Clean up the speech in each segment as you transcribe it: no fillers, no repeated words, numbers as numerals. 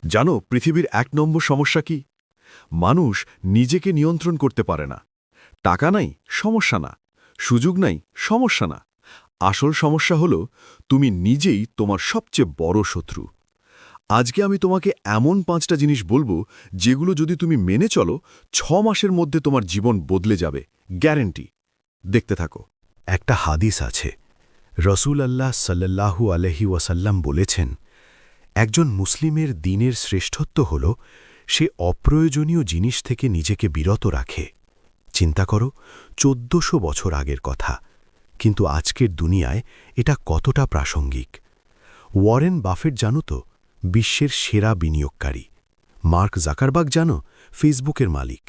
জানো পৃথিবীর ১ নম্বর সমস্যা কি? মানুষ নিজেকে নিয়ন্ত্রণ করতে পারে না। টাকা নাই, সমস্যা না। সুযোগ নাই, সমস্যা না। আসল সমস্যা হলো তুমি নিজেই তোমার সবচেয়ে বড় শত্রু। আজকে আমি তোমাকে এমন ৫টা জিনিস বলবো যেগুলো যদি তুমি মেনে চলো ৬ মাসের মধ্যে তোমার জীবন বদলে যাবে, গ্যারেন্টি। দেখতে থাকো। একটা হাদিস আছে, রসূল আল্লাহ সাল্লাল্লাহু আলাইহি ওয়াসাল্লাম বলেছেন, একজন মুসলিমের দ্বীনের শ্রেষ্ঠত্ব হল সে অপ্রয়োজনীয় জিনিস থেকে নিজেকে বিরত রাখে। চিন্তা করো, ১৪০০ বছর আগের কথা, কিন্তু আজকের দুনিয়ায় এটা কতটা প্রাসঙ্গিক। ওয়ারেন বাফেট জানো তো, বিশ্বের সেরা বিনিয়োগকারী। মার্ক জাকারবার্গ জানো, ফেসবুকের মালিক।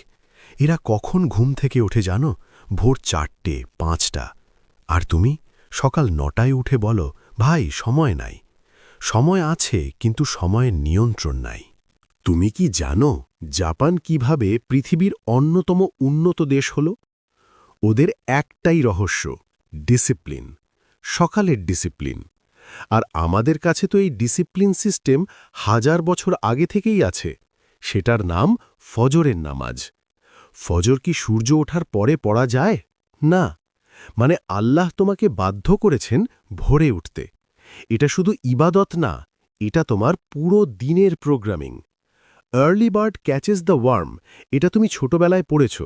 এরা কখন ঘুম থেকে ওঠে জানো? ভোর ৪টে, ৫টা। আর তুমি সকাল ৯টায় উঠে বলো, ভাই সময় নাই। সময় আছে, কিন্তু সময়ের নিয়ন্ত্রণ নাই। তুমি কি জানো জাপান কিভাবে পৃথিবীর অন্যতম উন্নত দেশ হল? ওদের একটাই রহস্য, ডিসিপ্লিন। সকালের ডিসিপ্লিন। আর আমাদের কাছে তো এই ডিসিপ্লিন সিস্টেম ১০০০ বছর আগে থেকেই আছে। সেটার নাম ফজরের নামাজ। ফজর কি সূর্য ওঠার পরে পড়া যায়? না। মানে আল্লাহ তোমাকে বাধ্য করেছেন ভোরে উঠতে। এটা শুধু ইবাদত না, এটা তোমার পুরো দিনের programming. Early bird catches the worm, এটা তুমি ছোটবেলায় পড়েছ,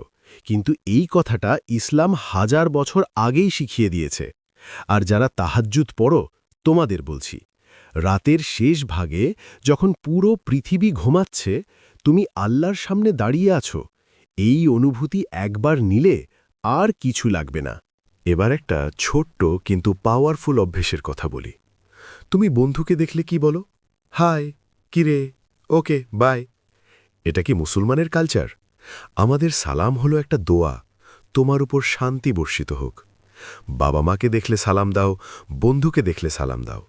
কিন্তু এই কথাটা ইসলাম ১০০০ বছর আগেই শিখিয়ে দিয়েছে। আর যারা তাহাজ্জুদ পড়ো, তোমাদের বলছি, রাতের শেষ ভাগে যখন পুরো পৃথিবী ঘুমাচ্ছে, তুমি আল্লাহর সামনে দাঁড়িয়ে আছো, এই অনুভূতি একবার নিলে আর কিছু লাগবে না। এবার একটা ছোট্ট কিন্তু পাওয়ারফুল অভ্যেসের কথা বলি। তুমি বন্ধুকে দেখলে কি বলো? হাই, কিরে, ওকে, বাই। এটা কি মুসলমানের কালচার? আমাদের সালাম হলো একটা দোয়া, তোমার উপর শান্তি বর্ষিত হোক। বাবা মাকে দেখলে সালাম দাও, বন্ধুকে দেখলে সালাম দাও,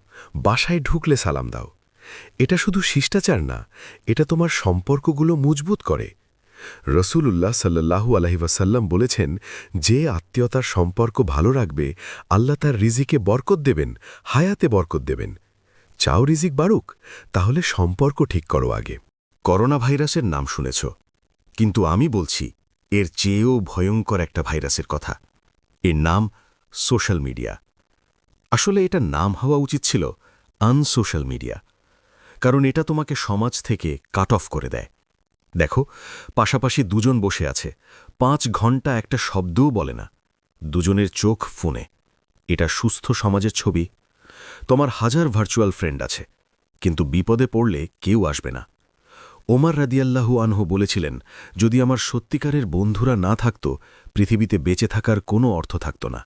বাসায় ঢুকলে সালাম দাও। এটা শুধু শিষ্টাচার না, এটা তোমার সম্পর্কগুলো মজবুত করে। রসূলুল্লাহ সাল্লাল্লাহু আলাইহি ওয়াসাল্লাম বলেছেন, যে আত্মীয়তার সম্পর্ক ভালো রাখবে, আল্লাহ তার রিজিকে বরকত দেবেন, হায়াতে বরকত দেবেন। চাও রিজিক বাড়ুক? তাহলে সম্পর্ক ঠিক করো আগে। করোনা ভাইরাসের নাম শুনেছ, কিন্তু আমি বলছি এর চেয়েও ভয়ঙ্কর একটা ভাইরাসের কথা। এর নাম সোশ্যাল মিডিয়া। আসলে এটা নাম হওয়া উচিত ছিল আনসোশ্যাল মিডিয়া, কারণ এটা তোমাকে সমাজ থেকে কাট অফ করে দেয়। দেখো, পাশাপাশি দুজন বসে আছে, ৫ ঘন্টা একটা শব্দও বলে না, দুজনের চোখ ফোনে। এটা সুস্থ সমাজের ছবি? তোমার ১০০০ ভার্চুয়াল ফ্রেন্ড আছে, কিন্তু বিপদে পড়লে কেউ আসবে না। ওমর রাদিয়াল্লাহু আনহু বলেছিলেন, যদি আমার সত্যিকারের বন্ধুরা না থাকত, পৃথিবীতে বেঁচে থাকার কোনো অর্থ থাকত না।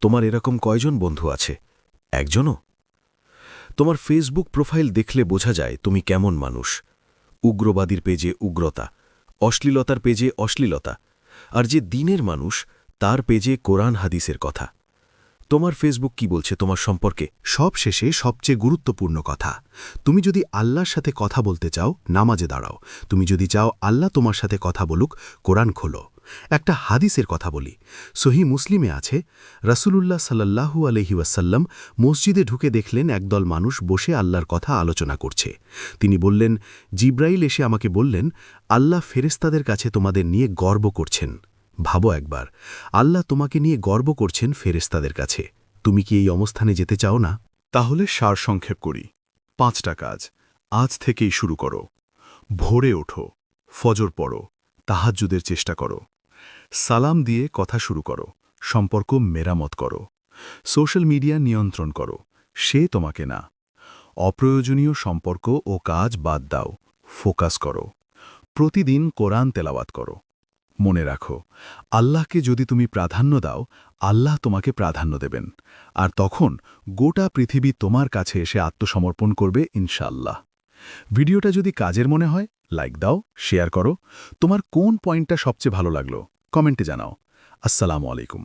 তোমার এরকম কয়জন বন্ধু আছে? একজনও? তোমার ফেসবুক প্রোফাইল দেখলে বোঝা যায় তুমি কেমন মানুষ। উগ্রবাদীর পেজে উগ্রতা, অশ্লীলতার পেজে অশ্লীলতা, আর যে দ্বীনের মানুষ তার পেজে কোরআন হাদিসের কথা। তোমার ফেসবুক কি বলছে তোমার সম্পর্কে? সব শেষে সবচেয়ে গুরুত্বপূর্ণ কথা, তুমি যদি আল্লাহর সাথে কথা বলতে চাও, নামাজে দাঁড়াও। তুমি যদি চাও আল্লাহ তোমার সাথে কথা বলুক, কোরআন খোলো। একটা হাদিসের কথা বলি, সহিহ মুসলিমে আছে, রাসূলুল্লাহ সাল্লাল্লাহু আলাইহি ওয়াসাল্লাম মসজিদে ঢুকে দেখলেন একদল মানুষ বসে আল্লাহর কথা আলোচনা করছে। তিনি বললেন, জিব্রাইল এসে আমাকে বললেন, আল্লাহ ফেরেশতাদের কাছে তোমাদের নিয়ে গর্ব করছেন। ভাবো একবার, আল্লাহ তোমাকে নিয়ে গর্ব করছেন ফেরেশতাদের কাছে। তুমি কি এই অবস্থানে যেতে চাও না? তাহলে সারসংক্ষেপ করি। ৫টা কাজ আজ থেকেই শুরু করো। ভোরে ওঠো, ফজর পড়ো, তাহাজ্জুদের চেষ্টা করো, সালাম দিয়ে কথা শুরু করো, সম্পর্ক মেরামত করো, সোশ্যাল মিডিয়া নিয়ন্ত্রণ করো, সে তোমাকে না। অপ্রয়োজনীয় সম্পর্ক ও কাজ বাদ দাও, ফোকাস করো। প্রতিদিন কোরআন তেলাওয়াত করো। মনে রাখো, আল্লাহকে যদি তুমি প্রাধান্য দাও, আল্লাহ তোমাকে প্রাধান্য দেবেন, আর তখন গোটা পৃথিবী তোমার কাছে এসে আত্মসমর্পণ করবে ইনশাআল্লাহ। ভিডিওটা যদি কাজের মনে হয়, লাইক দাও, শেয়ার করো। তোমার কোন পয়েন্টটা সবচেয়ে ভালো লাগলো কমেন্টে জানাও। আসসালামু আলাইকুম।